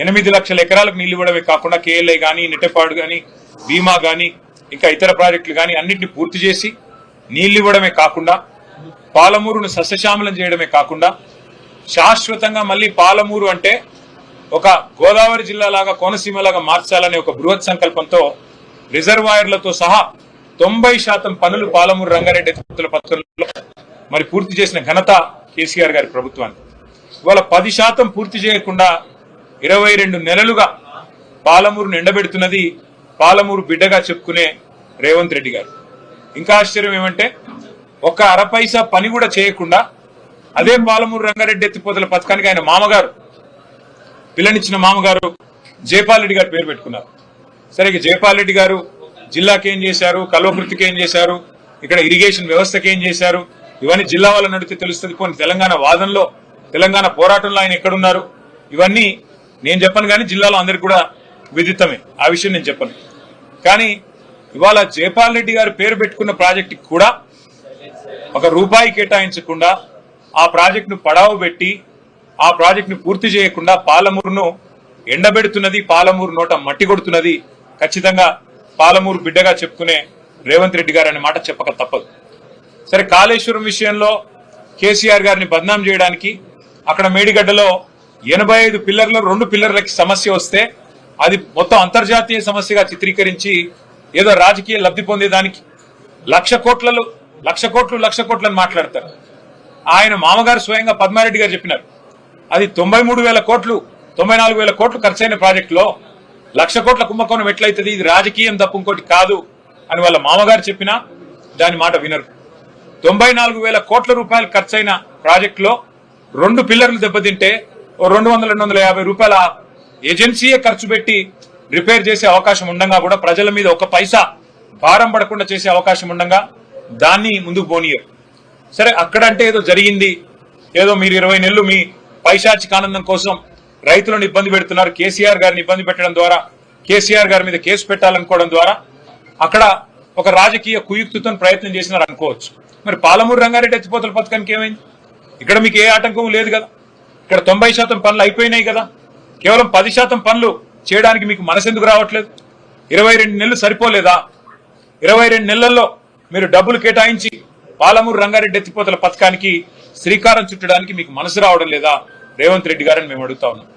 8 లక్షల ఎకరాలకు నీళ్లు ఇవ్వడమే కాకుండా కేఎల్ఐ కానీ నెట్టెపాడు కానీ భీమా కానీ ఇంకా ఇతర ప్రాజెక్టులు కానీ అన్నింటినీ పూర్తి చేసి నీళ్లు ఇవ్వడమే కాకుండా పాలమూరును సస్యశ్యామలం చేయడమే కాకుండా శాశ్వతంగా మళ్ళీ పాలమూరు అంటే ఒక గోదావరి జిల్లాలాగా కోనసీమలాగా మార్చాలనే ఒక బృహత్ సంకల్పంతో రిజర్వాయర్లతో సహా 90% పనులు పాలమూరు రంగారెడ్డి ఎత్తిపోతల పథకంలో మరి పూర్తి చేసిన ఘనత కేసీఆర్ గారి ప్రభుత్వానికి. ఇవాళ 10% పూర్తి చేయకుండా 22 నెలలుగా పాలమూరును ఎండబెడుతున్నది పాలమూరు బిడ్డగా చెప్పుకునే రేవంత్ రెడ్డి గారు. ఇంకా ఆశ్చర్యం ఏమంటే ఒక్క అరపైసా పని కూడా చేయకుండా అదే పాలమూరు రంగారెడ్డి ఎత్తిపోతల పథకానికి ఆయన మామగారు పిల్లనిచ్చిన మామగారు జైపాల్ రెడ్డి గారు పేరు పెట్టుకున్నారు. సరే, జైపాల్ రెడ్డి గారు జిల్లాకి ఏం చేశారు, కల్వకృతికి ఏం చేశారు, ఇక్కడ ఇరిగేషన్ వ్యవస్థకి ఏం చేశారు, ఇవన్నీ జిల్లా వాళ్ళని అడిగితే తెలుస్తుంది. కొన్ని తెలంగాణ వాదనలో తెలంగాణ పోరాటంలో ఆయన ఎక్కడున్నారు ఇవన్నీ నేను చెప్పను, కానీ జిల్లాలో అందరికి కూడా విదితమే, ఆ విషయం నేను చెప్పను. కానీ ఇవాళ జైపాల్ రెడ్డి గారు పేరు పెట్టుకున్న ప్రాజెక్టుకి కూడా ఒక రూపాయి కేటాయించకుండా ఆ ప్రాజెక్టును పడావు పెట్టి ఆ ప్రాజెక్టును పూర్తి చేయకుండా పాలమూరును ఎండబెడుతున్నది, పాలమూరు నోట మట్టి కొడుతున్నది ఖచ్చితంగా పాలమూరు బిడ్డగా చెప్పుకునే రేవంత్ రెడ్డి గారు అనే మాట చెప్పక తప్పదు. సరే, కాళేశ్వరం విషయంలో కేసీఆర్ గారిని బద్నాం చేయడానికి అక్కడ మేడిగడ్డలో 85 పిల్లర్లు 2 పిల్లర్లకి సమస్య వస్తే అది మొత్తం అంతర్జాతీయ సమస్యగా చిత్రీకరించి ఏదో రాజకీయ లబ్ధి పొందేదానికి లక్ష కోట్లని మాట్లాడతారు. ఆయన మామగారు స్వయంగా పద్మారెడ్డి గారు చెప్పినారు అది 93,000 కోట్లు 94,000 కోట్లు ఖర్చైన ప్రాజెక్టులో 1,00,000 కోట్ల కుంభకోణం ఎట్లయితుంది, ఇది రాజకీయం తప్ప ఇంకోటి కాదు అని వాళ్ళ మామగారు చెప్పినా దాని మాట వినరు. 94,000 కోట్ల రూపాయలు ఖర్చైన ప్రాజెక్టులో 2 పిల్లర్లు దెబ్బతింటే 200-250 రూపాయల ఏజెన్సీయే ఖర్చు పెట్టి రిపేర్ చేసే అవకాశం ఉండగా కూడా ప్రజల మీద ఒక పైసా భారం పడకుండా చేసే అవకాశం ఉండగా దాన్ని ముందుకు పోనీయరు. సరే, అక్కడంటే ఏదో జరిగింది, ఏదో మీరు 20 నెలలు మీ పైశాచిక ఆనందం కోసం రైతులను ఇబ్బంది పెడుతున్నారు, కేసీఆర్ గారిని ఇబ్బంది పెట్టడం ద్వారా కేసీఆర్ గారి మీద కేసు పెట్టాలనుకోవడం ద్వారా అక్కడ ఒక రాజకీయ కుయుక్తితో ప్రయత్నం చేసినారు అనుకోవచ్చు. మరి పాలమూరు రంగారెడ్డి ఎత్తిపోతల పథకానికి ఏమైంది? ఇక్కడ మీకు ఏ ఆటంకం లేదు కదా, ఇక్కడ 90% పనులు అయిపోయినాయి కదా, కేవలం 10% పనులు చేయడానికి మీకు మనసెందుకు రావట్లేదు? 22 నెలలు సరిపోలేదా? 22 నెలల్లో మీరు డబ్బులు కేటాయించి పాలమూరు రంగారెడ్డి ఎత్తిపోతల పథకానికి శ్రీకారం చుట్టడానికి మీకు మనసు రావడం లేదా రేవంత్ రెడ్డి గారని మేము అడుగుతా ఉన్నాం.